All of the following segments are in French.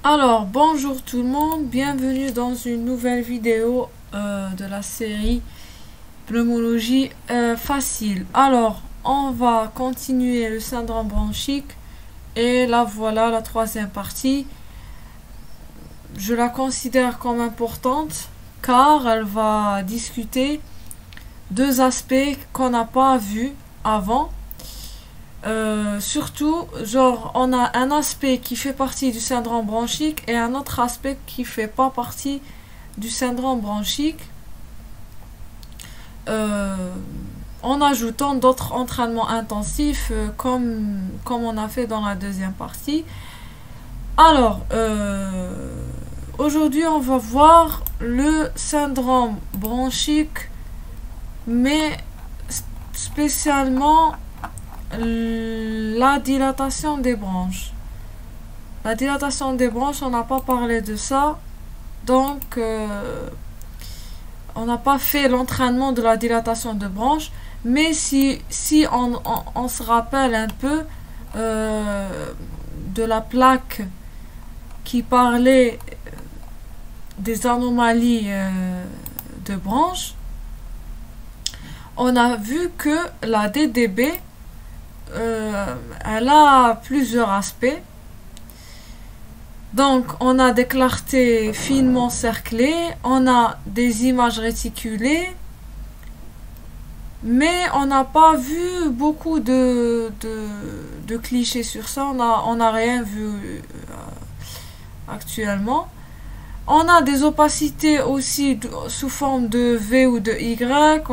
Alors, bonjour tout le monde, bienvenue dans une nouvelle vidéo de la série Pneumologie facile. Alors, on va continuer le syndrome bronchique et là voilà la troisième partie. Je la considère comme importante car elle va discuter deux aspects qu'on n'a pas vus avant. Surtout, genre, on a un aspect qui fait partie du syndrome bronchique et un autre aspect qui fait pas partie du syndrome bronchique, en ajoutant d'autres entraînements intensifs comme on a fait dans la deuxième partie. Alors, aujourd'hui, on va voir le syndrome bronchique, mais spécialement la dilatation des bronches. La dilatation des bronches, on n'a pas parlé de ça, donc on n'a pas fait l'entraînement de la dilatation de bronches, mais si on se rappelle un peu de la plaque qui parlait des anomalies de bronches, on a vu que la DDB elle a plusieurs aspects. Donc, on a des clartés finement cerclées, on a des images réticulées, mais on n'a pas vu beaucoup de clichés sur ça. On n'a rien vu actuellement. On a des opacités aussi sous forme de V ou de Y.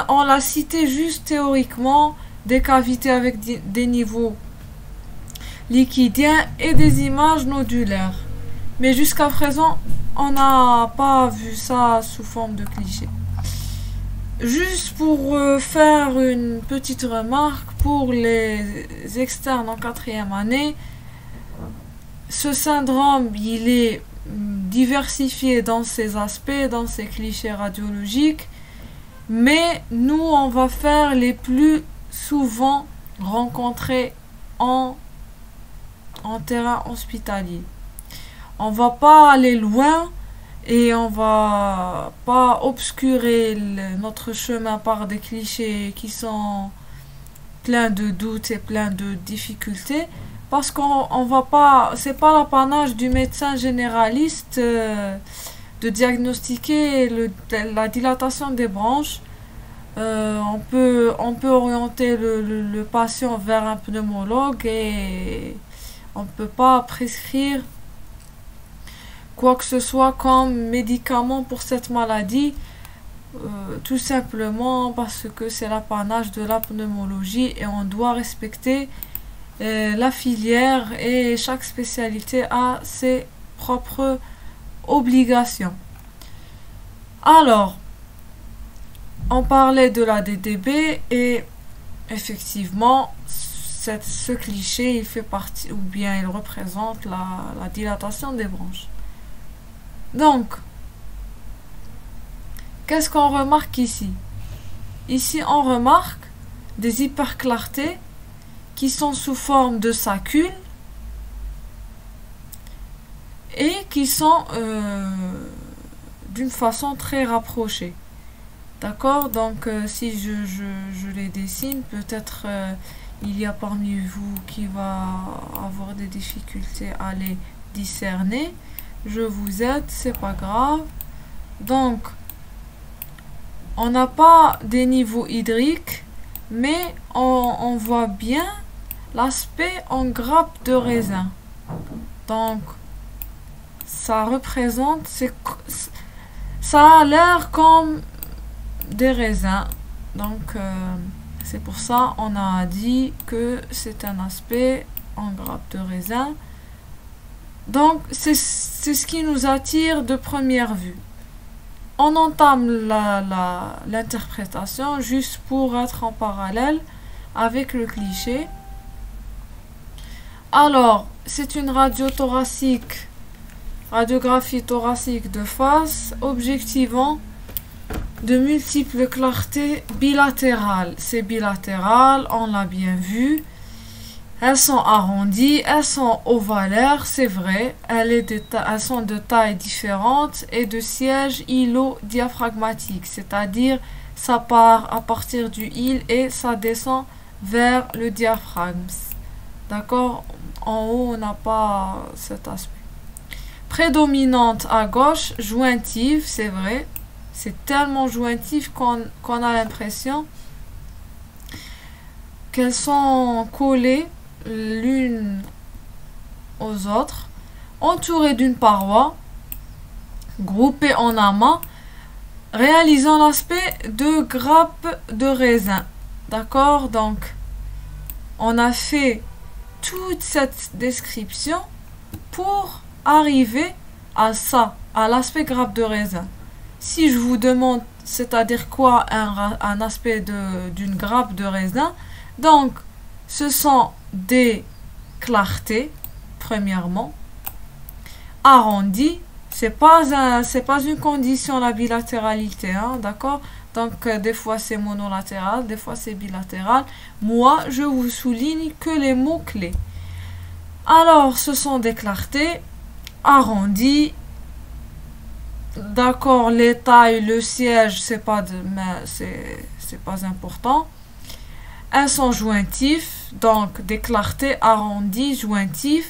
On l'a cité juste théoriquement, des cavités avec des niveaux liquidiens et des images nodulaires. Mais jusqu'à présent, on n'a pas vu ça sous forme de cliché. Juste pour faire une petite remarque pour les externes en quatrième année, ce syndrome, il est diversifié dans ses aspects, dans ses clichés radiologiques, mais nous, on va faire les plus souvent rencontrés en terrain hospitalier. On va pas aller loin et on va pas obscurer notre chemin par des clichés qui sont pleins de doutes et pleins de difficultés, parce qu'on va pas, c'est pas l'apanage du médecin généraliste de diagnostiquer la dilatation des bronches. On peut orienter le patient vers un pneumologue et on ne peut pas prescrire quoi que ce soit comme médicament pour cette maladie, tout simplement parce que c'est l'apanage de la pneumologie et on doit respecter la filière et chaque spécialité a ses propres obligations. Alors, on parlait de la DDB et effectivement, ce cliché, il fait partie, ou bien il représente la dilatation des bronches. Donc, qu'est-ce qu'on remarque ici? Ici, on remarque des hyperclartés qui sont sous forme de saccules et qui sont d'une façon très rapprochée. D'accord, donc si je les dessine, peut-être il y a parmi vous qui va avoir des difficultés à les discerner. Je vous aide, c'est pas grave. Donc, on n'a pas des niveaux hydriques, mais on voit bien l'aspect en grappe de raisin. Donc, ça représente, ça a l'air comme des raisins, donc c'est pour ça on a dit que c'est un aspect en grappe de raisin. Donc c'est ce qui nous attire de première vue. On entame l'interprétation juste pour être en parallèle avec le cliché. Alors, c'est une radiographie thoracique de face objectivant de multiples clartés bilatérales. C'est bilatéral, on l'a bien vu. Elles sont arrondies, elles sont ovalaires, c'est vrai. Elles sont de tailles différentes et de siège îlot-diaphragmatique, c'est-à-dire ça part à partir du île et ça descend vers le diaphragme. D'accord? En haut, on n'a pas cet aspect. Prédominante à gauche, jointive, c'est vrai. C'est tellement jointif qu'on a l'impression qu'elles sont collées l'une aux autres, entourées d'une paroi, groupées en amas, réalisant l'aspect de grappe de raisin. D'accord? Donc, on a fait toute cette description pour arriver à ça, à l'aspect grappe de raisin. Si je vous demande, c'est-à-dire quoi un aspect d'une grappe de raisin, donc ce sont des clartés, premièrement, arrondies. C'est pas une condition la bilatéralité, hein, d'accord? Donc des fois c'est monolatéral, des fois c'est bilatéral. Moi, je vous souligne que les mots-clés. Alors, ce sont des clartés arrondies. D'accord, les tailles, le siège, c'est pas important. Elles sont jointives, donc des clartés arrondies, jointives.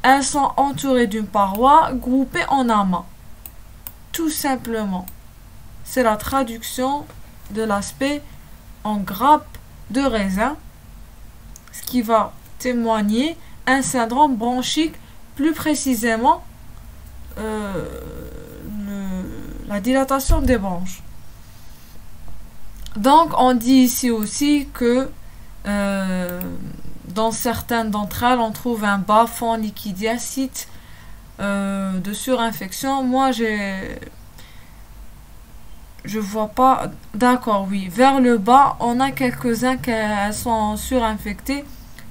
Elles sont entourées d'une paroi, groupées en amas. Tout simplement. C'est la traduction de l'aspect en grappe de raisin, ce qui va témoigner un syndrome bronchique, plus précisément la dilatation des bronches. Donc on dit ici aussi que dans certaines d'entre elles on trouve un bas fond liquidien, site de surinfection. Moi je vois pas. D'accord, oui. Vers le bas, on a quelques-uns qui sont surinfectés,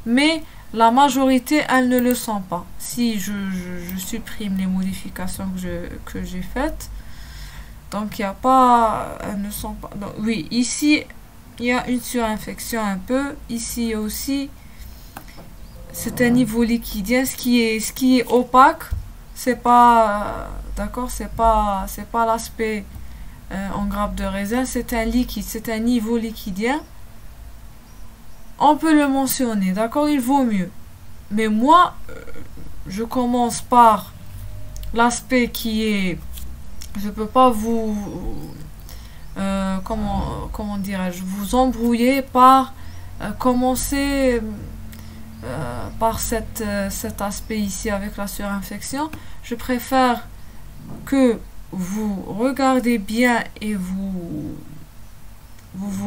mais la majorité, elles ne le sont pas. Si je supprime les modifications que j'ai faites, donc il n'y a pas, elles ne sont pas. Donc, oui, ici, il y a une surinfection un peu. Ici aussi, c'est un niveau liquidien. Ce qui est opaque, c'est pas, d'accord, c'est pas l'aspect en grappe de raisin, c'est un liquide, c'est un niveau liquidien. On peut le mentionner, d'accord, il vaut mieux. Mais moi, je commence par l'aspect qui est, je peux pas vous, comment dirais-je, vous embrouiller par commencer par cet aspect ici avec la surinfection. Je préfère que vous regardez bien et vous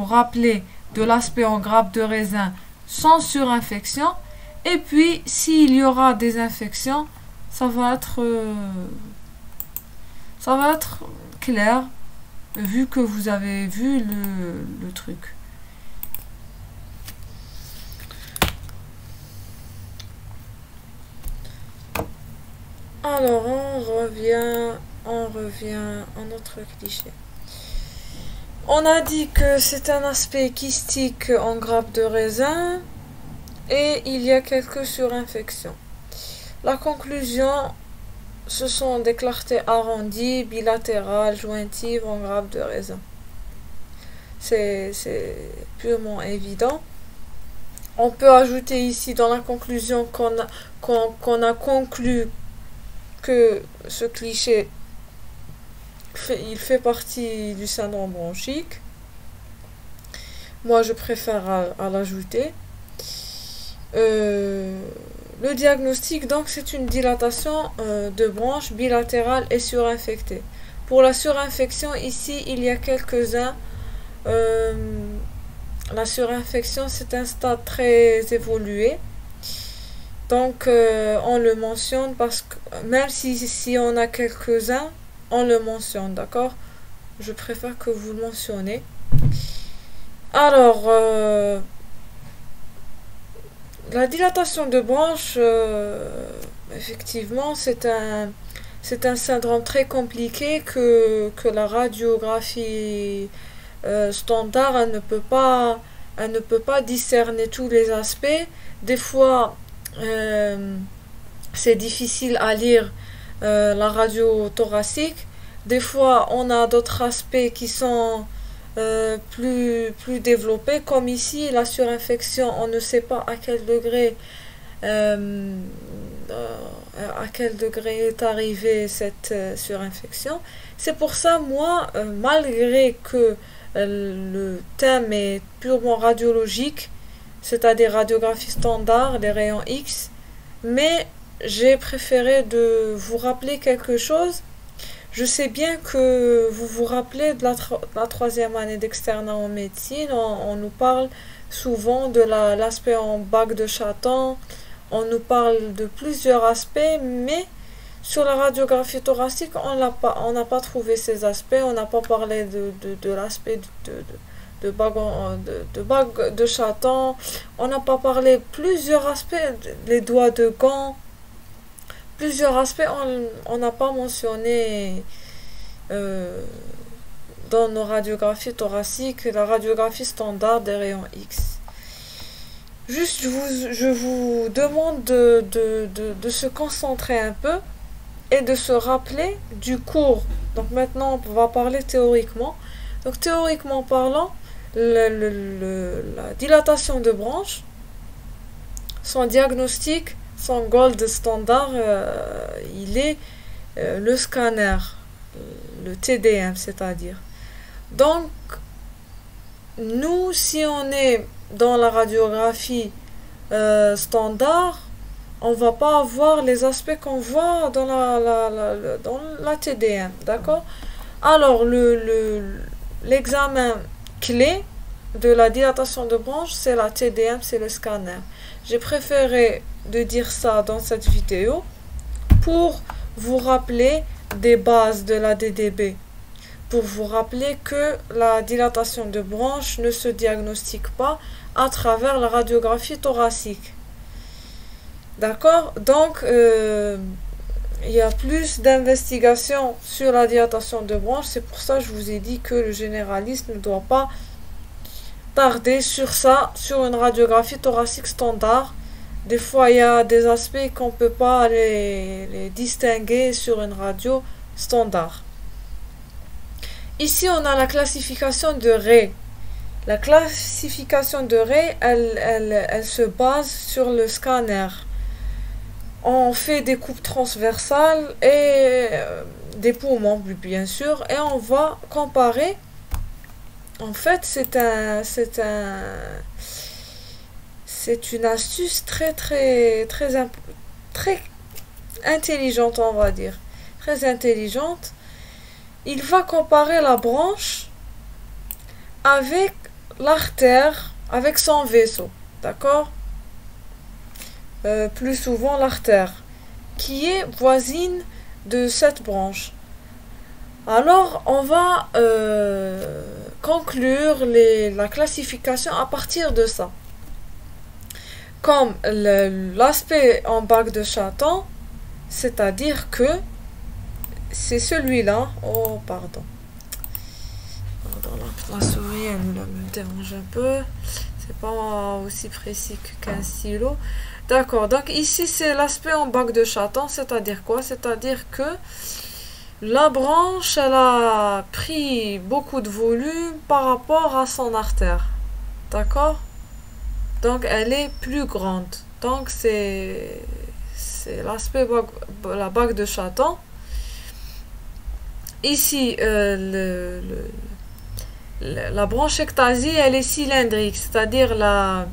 rappelez de l'aspect en grappe de raisin sans surinfection. Et puis, s'il y aura des infections, ça va être clair, vu que vous avez vu le truc. Alors, on revient à notre cliché. On a dit que c'est un aspect kystique en grappe de raisin et il y a quelques surinfections. La conclusion, ce sont des clartés arrondies, bilatérales, jointives en grappe de raisin. C'est purement évident. On peut ajouter ici dans la conclusion qu'on a conclu que ce cliché il fait partie du syndrome bronchique. Moi, je préfère à l'ajouter. Le diagnostic, donc, c'est une dilatation de bronches bilatérale et surinfectée. Pour la surinfection, ici, il y a quelques-uns. La surinfection, c'est un stade très évolué. Donc, on le mentionne parce que même si on a quelques-uns, on le mentionne, d'accord? Je préfère que vous le mentionnez. Alors, la dilatation de branche, effectivement, c'est un syndrome très compliqué que la radiographie standard, elle ne peut pas discerner tous les aspects, Des fois, c'est difficile à lire la radio thoracique. Des fois, on a d'autres aspects qui sont plus développés, comme ici, la surinfection. On ne sait pas euh, à quel degré est arrivée cette surinfection. C'est pour ça, moi, malgré que le thème est purement radiologique, c'est-à-dire radiographie standard, les rayons X, mais j'ai préféré de vous rappeler quelque chose. Je sais bien que vous vous rappelez de la troisième année d'externat en médecine. On nous parle souvent de l'aspect en bac de Chatham. On nous parle de plusieurs aspects, mais sur la radiographie thoracique, on n'a pas trouvé ces aspects. On n'a pas parlé de l'aspect de bac de Chatham. On n'a pas parlé plusieurs aspects, les doigts de gants. Plusieurs aspects, on n'a pas mentionné dans nos radiographies thoraciques, la radiographie standard des rayons X. Juste, je vous demande de se concentrer un peu et de se rappeler du cours. Donc maintenant, on va parler théoriquement. Donc théoriquement parlant, la dilatation de branche, son diagnostic, son gold standard, il est le scanner, le TDM, c'est-à-dire. Donc, nous, si on est dans la radiographie standard, on va pas avoir les aspects qu'on voit dans dans la TDM, d'accord? Alors, l'examen clé de la dilatation de branche, c'est la TDM, c'est le scanner. J'ai préféré de dire ça dans cette vidéo pour vous rappeler des bases de la DDB, pour vous rappeler que la dilatation de branche ne se diagnostique pas à travers la radiographie thoracique. D'accord? Donc, il y a plus d'investigations sur la dilatation de branche. C'est pour ça que je vous ai dit que le généraliste ne doit pas tarder sur ça, sur une radiographie thoracique standard. Des fois, il y a des aspects qu'on ne peut pas les distinguer sur une radio standard. Ici, on a la classification de Ray. La classification de Ray, elle se base sur le scanner. On fait des coupes transversales et des poumons, bien sûr, et on va comparer. En fait, c'est une astuce très intelligente, on va dire. Très intelligente. Il va comparer la branche avec l'artère, avec son vaisseau. D'accord? Plus souvent l'artère, qui est voisine de cette branche. Alors, on va conclure la classification à partir de ça. Comme l'aspect en bac de Chatham, c'est-à-dire que c'est celui-là. Oh, pardon. La souris, elle me dérange un peu. C'est pas aussi précis qu'un stylo. D'accord, donc ici c'est l'aspect en bac de Chatham, c'est-à-dire quoi? C'est-à-dire que la branche, elle a pris beaucoup de volume par rapport à son artère. D'accord? Donc elle est plus grande. Donc c'est l'aspect la bac de Chatham. Ici, la branchectasie, elle est cylindrique, c'est-à-dire la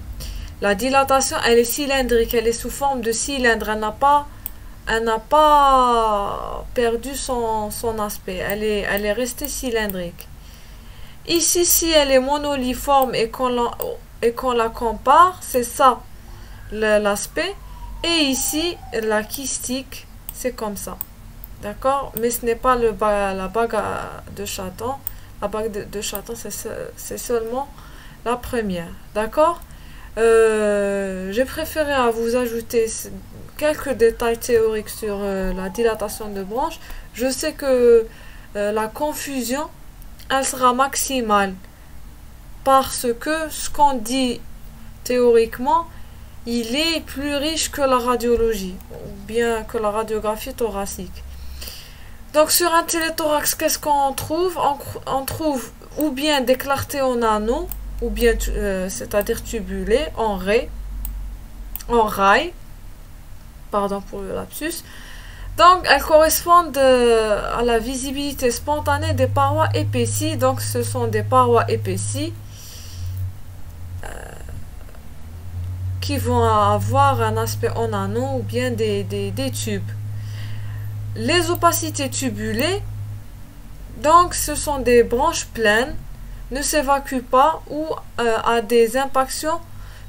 dilatation, elle est cylindrique, elle est sous forme de cylindre, elle n'a pas perdu son aspect, elle est restée cylindrique. Ici, si elle est monoliforme et qu'on la compare, c'est ça l'aspect. Et ici, la kystique, c'est comme ça. D'accord? Mais ce n'est pas la bague de Chatham. La bague de Chatham, c'est seulement la première. D'accord? J'ai préféré à vous ajouter quelques détails théoriques sur la dilatation de branche. Je sais que la confusion, elle sera maximale parce que ce qu'on dit théoriquement, il est plus riche que la radiologie, ou bien que la radiographie thoracique. Donc sur un téléthorax, qu'est-ce qu'on trouve? On trouve ou bien des clartés en anneaux, ou bien c'est-à-dire tubulées, en rail, pardon pour le lapsus. Donc elles correspondent à la visibilité spontanée des parois épaissies. Donc ce sont des parois épaissies qui vont avoir un aspect en anneau ou bien des tubes. Les opacités tubulées, donc ce sont des branches pleines, ne s'évacuent pas ou à des impactions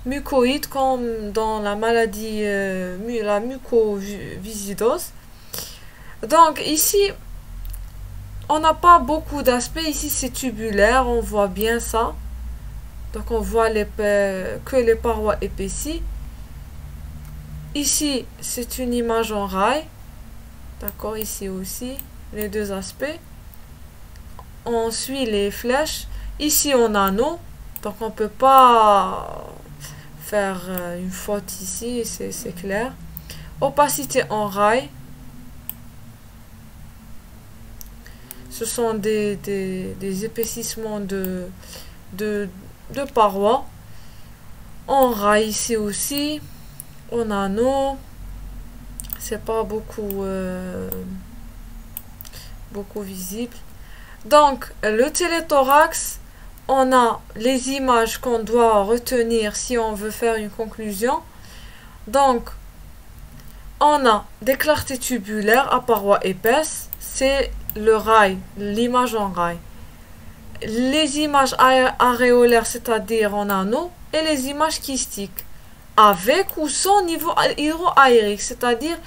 mucoïdes comme dans la maladie la mucoviscidose. Donc ici on n'a pas beaucoup d'aspects, ici c'est tubulaire, on voit bien ça. Donc on voit que les parois épaissies. Ici c'est une image en rail, d'accord, ici aussi les deux aspects. On suit les flèches, ici en anneau, donc on peut pas faire une faute ici, c'est clair. Opacité en rail, ce sont des épaississements de parois. En rail ici aussi, en anneau, c'est pas beaucoup visible. Donc le téléthorax, on a les images qu'on doit retenir si on veut faire une conclusion. Donc on a des clartés tubulaires à parois épaisses, c'est le rail, l'image en rail. Les images aréolaires, c'est-à-dire en anneau, et les images kystiques, avec ou sans niveau hydroaérique, c'est-à-dire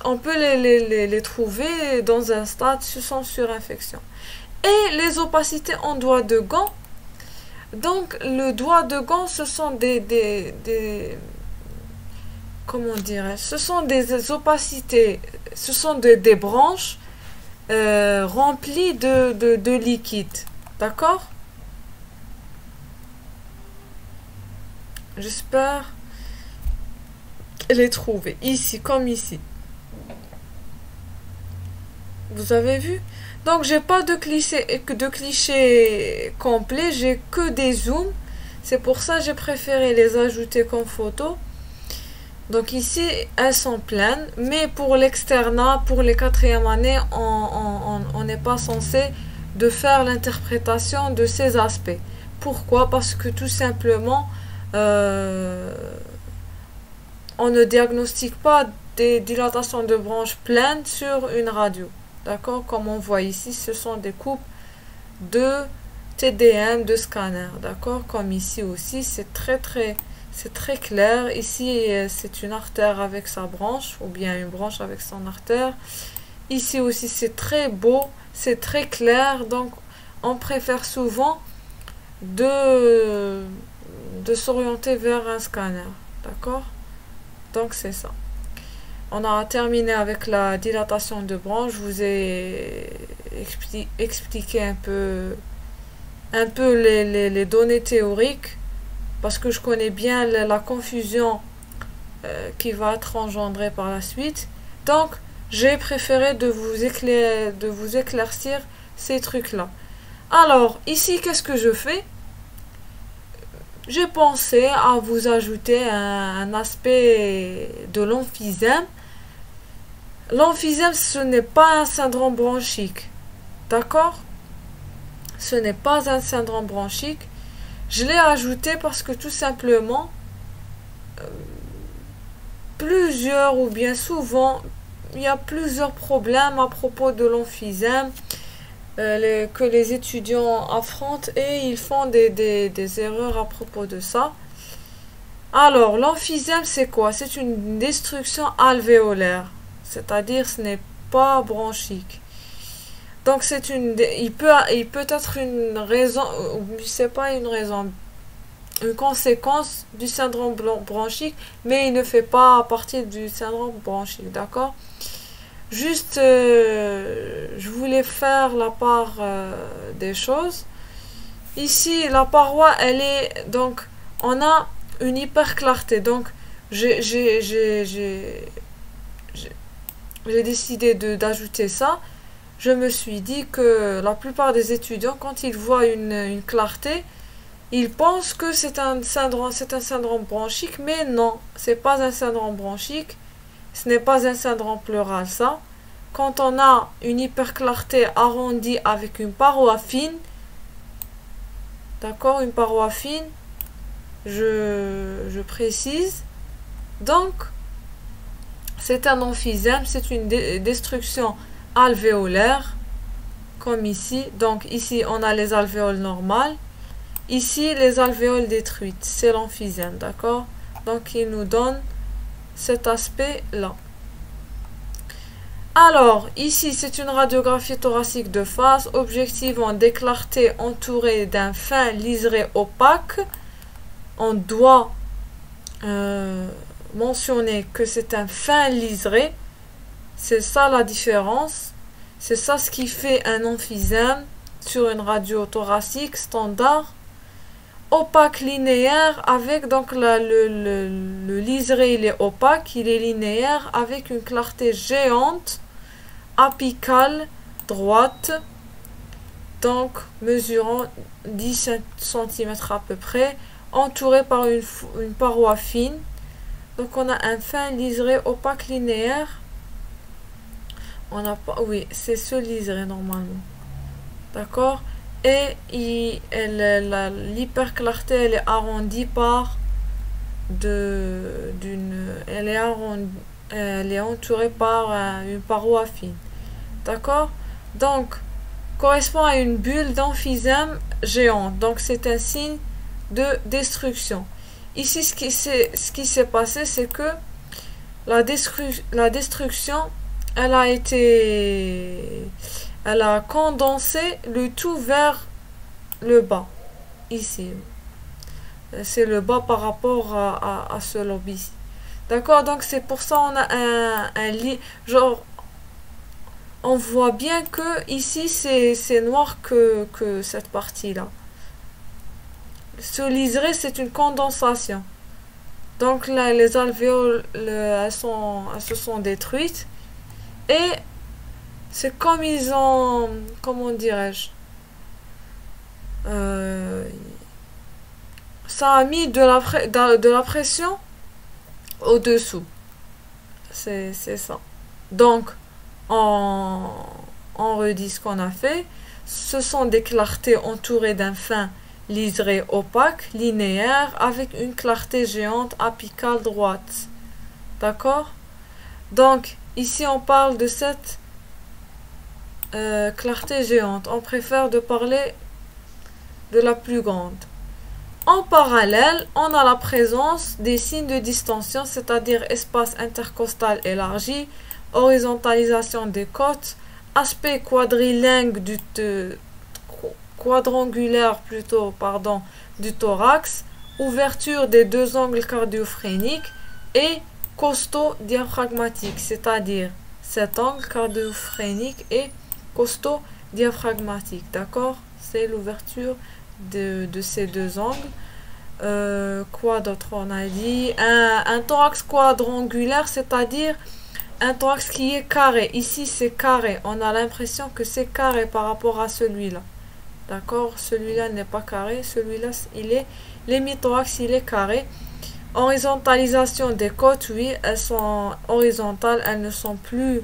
on peut les trouver dans un stade sans surinfection. Et les opacités en doigt de gant. Donc le doigt de gant, ce sont comment dirais-je, ce sont des opacités, ce sont des branches remplies de liquide, d'accord? J'espère les trouver ici comme ici. Vous avez vu? Donc j'ai pas de clichés complets, j'ai que des zooms. C'est pour ça que j'ai préféré les ajouter comme photo. Donc ici elles sont pleines, mais pour l'externat, pour les 4e années, on n'est pas censé de faire l'interprétation de ces aspects. Pourquoi? Parce que tout simplement on ne diagnostique pas des dilatations de branches pleines sur une radio. D'accord? Comme on voit ici, ce sont des coupes de TDM, de scanner. D'accord? Comme ici aussi, c'est très clair. Ici, c'est une artère avec sa branche, ou bien une branche avec son artère. Ici aussi, c'est très beau, c'est très clair. Donc, on préfère souvent de s'orienter vers un scanner. D'accord? Donc, c'est ça. On a terminé avec la dilatation de branche. Je vous ai expliqué un peu les données théoriques parce que je connais bien la confusion qui va être engendrée par la suite. Donc, j'ai préféré de vous éclaircir ces trucs-là. Alors, ici, qu'est-ce que je fais? J'ai pensé à vous ajouter un aspect de l'emphysème. L'emphysème, ce n'est pas un syndrome bronchique. D'accord? Ce n'est pas un syndrome bronchique. Je l'ai ajouté parce que tout simplement, plusieurs ou bien souvent, il y a plusieurs problèmes à propos de l'emphysème que les étudiants affrontent et ils font des erreurs à propos de ça. Alors, l'emphysème, c'est quoi? C'est une destruction alvéolaire, c'est-à-dire ce n'est pas bronchique. Donc, il peut être une raison, c'est pas une raison, une conséquence du syndrome bronchique, mais il ne fait pas partie du syndrome bronchique, d'accord? Juste, je voulais faire la part des choses. Ici, la paroi, elle est, donc, on a une hyper clarté. Donc, j'ai décidé d'ajouter ça. Je me suis dit que la plupart des étudiants, quand ils voient une clarté, ils pensent que c'est un syndrome bronchique, mais non, c'est pas un syndrome bronchique, ce n'est pas un syndrome pleural, ça. Quand on a une hyperclarté arrondie avec une paroi fine, d'accord, une paroi fine, je précise, donc c'est un emphysème, c'est une destruction alvéolaire, comme ici. Donc ici on a les alvéoles normales, ici les alvéoles détruites, c'est l'emphysème, d'accord. Donc il nous donne cet aspect là. Alors ici c'est une radiographie thoracique de face, objectivement des clartés entourées d'un fin liseré opaque. On doit mentionner que c'est un fin liseré, c'est ça la différence, c'est ça ce qui fait un emphysème sur une radio thoracique standard. Opaque linéaire avec donc le liseré il est opaque, il est linéaire avec une clarté géante apicale droite, donc mesurant 10 cm à peu près, entouré par une paroi fine. Donc on a un fin liseré opaque linéaire. On n'a pas, oui, c'est ce liseré normalement, d'accord. Et l'hyperclarté elle est arrondie par elle est entourée par une paroi fine, d'accord. Donc correspond à une bulle d'emphysème géante, donc c'est un signe de destruction. Ici ce qui s'est passé, c'est que la destruction elle a condensé le tout vers le bas. Ici, c'est le bas par rapport à ce lobe ici. D'accord, donc c'est pour ça on a un lit. Genre, on voit bien que ici c'est noir que cette partie-là. Ce liseré, c'est une condensation. Donc là, les alvéoles, elles se sont détruites. Et c'est comme ils ont, comment dirais-je, ça a mis de la pression au-dessous. C'est ça. Donc, on redit ce qu'on a fait. Ce sont des clartés entourées d'un fin liseré opaque, linéaire, avec une clarté géante apicale droite. D'accord? Donc, ici on parle de cette clarté géante. On préfère de parler de la plus grande. En parallèle, on a la présence des signes de distension, c'est-à-dire espace intercostal élargi, horizontalisation des côtes, aspect quadrangulaire du thorax, ouverture des deux angles cardio-phréniques et costo-diaphragmatique, c'est-à-dire cet angle cardio-phrénique et costo-diaphragmatique, d'accord? C'est l'ouverture de ces deux angles. Quoi d'autre on a dit? Un thorax quadrangulaire, c'est-à-dire un thorax qui est carré. Ici c'est carré, on a l'impression que c'est carré par rapport à celui-là, d'accord? Celui-là n'est pas carré, celui-là il est l'hémithorax, il est carré. Horizontalisation des côtes, oui, elles sont horizontales, elles ne sont plus,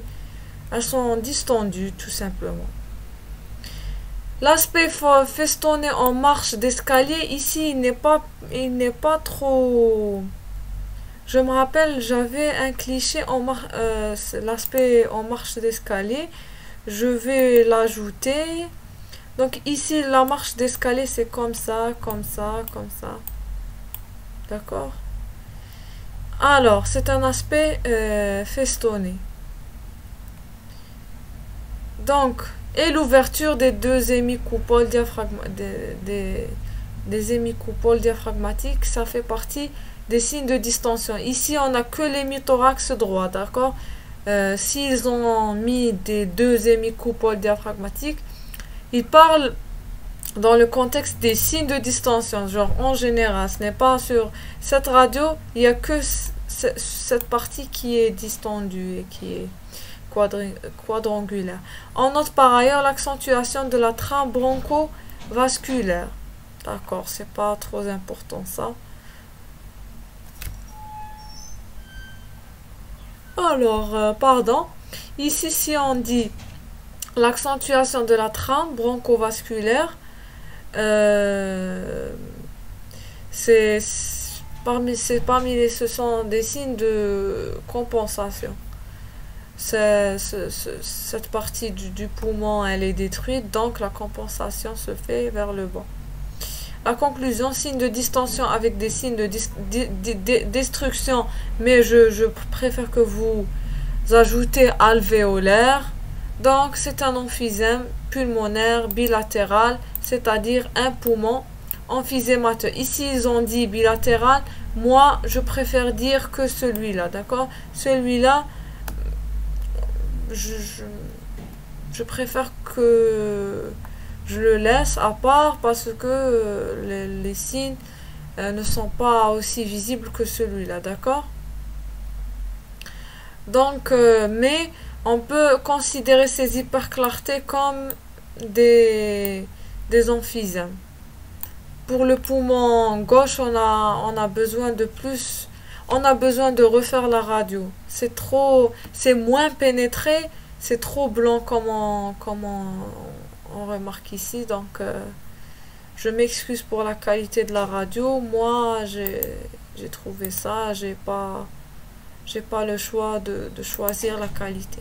elles sont distendues tout simplement. L'aspect festonné en marche d'escalier, ici il n'est pas trop. Je me rappelle, j'avais un cliché l'aspect en marche d'escalier. Je vais l'ajouter. Donc ici la marche d'escalier c'est comme ça, comme ça, comme ça. D'accord? Alors, c'est un aspect festonné. Donc, et l'ouverture des deux hémicoupoles des hémicoupoles diaphragmatiques, ça fait partie des signes de distension. Ici, on n'a que l'hémithorax droit, d'accord? S'ils ont mis des deux hémicoupoles diaphragmatiques, ils parlent dans le contexte des signes de distinction, genre en général, ce n'est pas sur cette radio, il n'y a que cette partie qui est distendue et qui est quadrangulaire. On note par ailleurs l'accentuation de la trame broncho-vasculaire. D'accord, c'est pas trop important ça. Alors, pardon. Ici, si on dit l'accentuation de la trame bronchovasculaire, c'est ce sont des signes de compensation. Cette partie du poumon, elle est détruite, donc la compensation se fait vers le bas. La conclusion, signe de distension avec des signes de destruction, mais je préfère que vous ajoutez alvéolaire. Donc, c'est un emphysème pulmonaire bilatéral, c'est-à-dire un poumon emphysémateux. Ici, ils ont dit bilatéral. Moi, je préfère dire que celui-là, d'accord? Celui-là, je préfère que je le laisse à part parce que les signes ne sont pas aussi visibles que celui-là, d'accord? Donc, mais on peut considérer ces hyperclartés comme des emphysèmes. Pour le poumon gauche, on a besoin de plus, on a besoin de refaire la radio. C'est moins pénétré, c'est trop blanc comme on remarque ici. Donc, je m'excuse pour la qualité de la radio. Moi, j'ai trouvé ça, j'ai pas le choix de choisir la qualité.